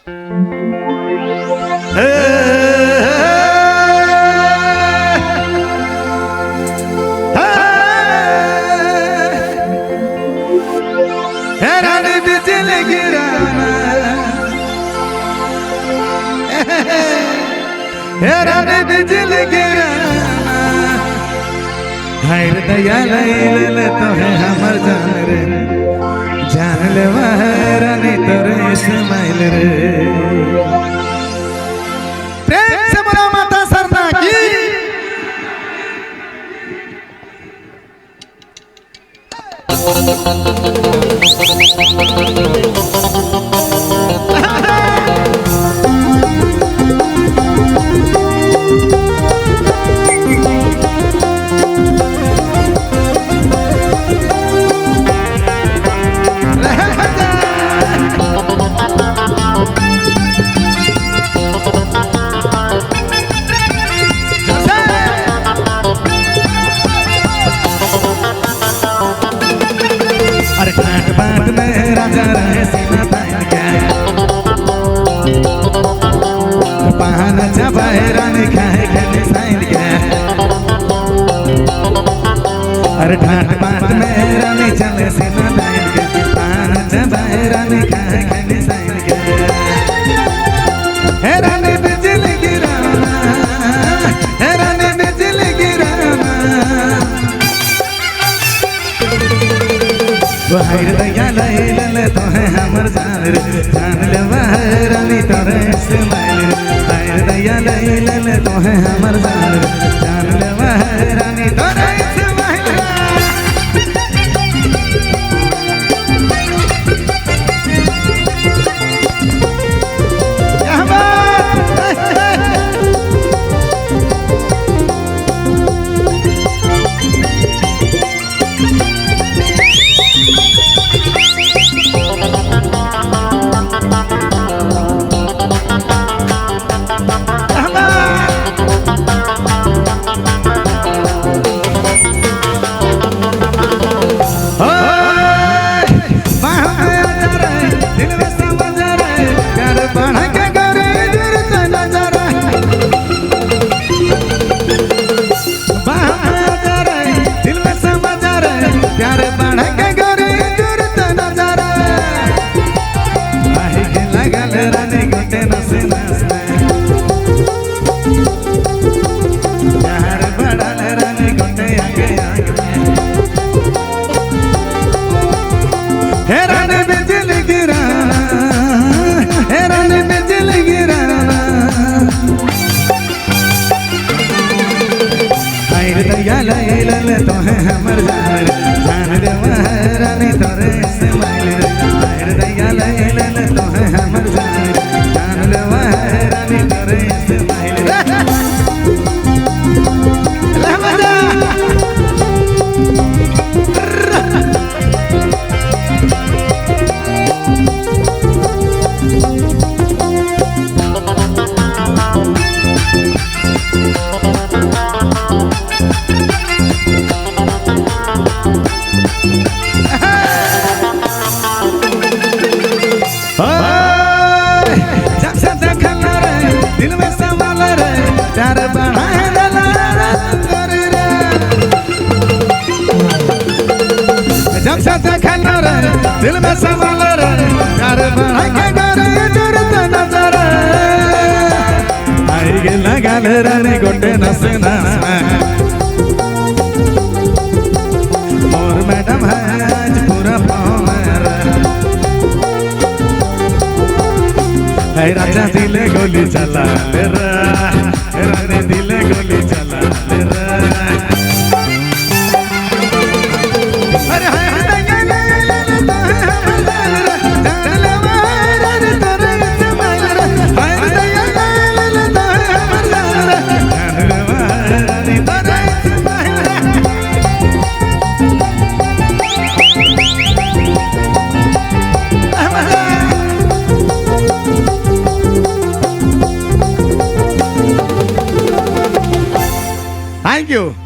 बिजल हाय दया लैल तो है हमर जान रे जान ले रानी तोरे इस्माइल रे। प्रेम से बोला माता सरना की। बाट में राजा रहे सीमा तान के पहाड़ चबाए रानी खाए खेले साइन के। अरे ठाट बाट में रानी चले सीमा तान के पहाड़ चबाए रानी खाए खेले साइन के। हे रानी बिजली गिराना हे रानी बिजली गिराना हाय दया लैल तो है हमर जान रे जान ले रानी तोरे इस्माइल रे। हाय दया लैल तो है हमर जान रे जान ले रानी तोरे इस्माइल रे। क्या दया लैल तो है हमर जान रे जान ले रानी तोरे इस्माइल रे। हाय दया लैल तो है हमर जान रे जान ले रानी तोरे इस्माइल रे। दिल में सवाल रे प्यार बढ़ाए जब से देखल रे दिल में सवाल रे प्यार बढ़ाए के करे जरूरत नजर आई गे लगल रानी गोटे नस नस और मैडम है आज पूरा पावर है राजा दिले गोली चला तेरा रानी दिले गोली चला तेरा। अरे हाय दया लैल तो है हमर जान रे जान ले रानी तोरे इस्माइल रे। हाय दया लैल तो है हमर जान रे जान ले रानी तोरे इस्माइल रे। Thank you.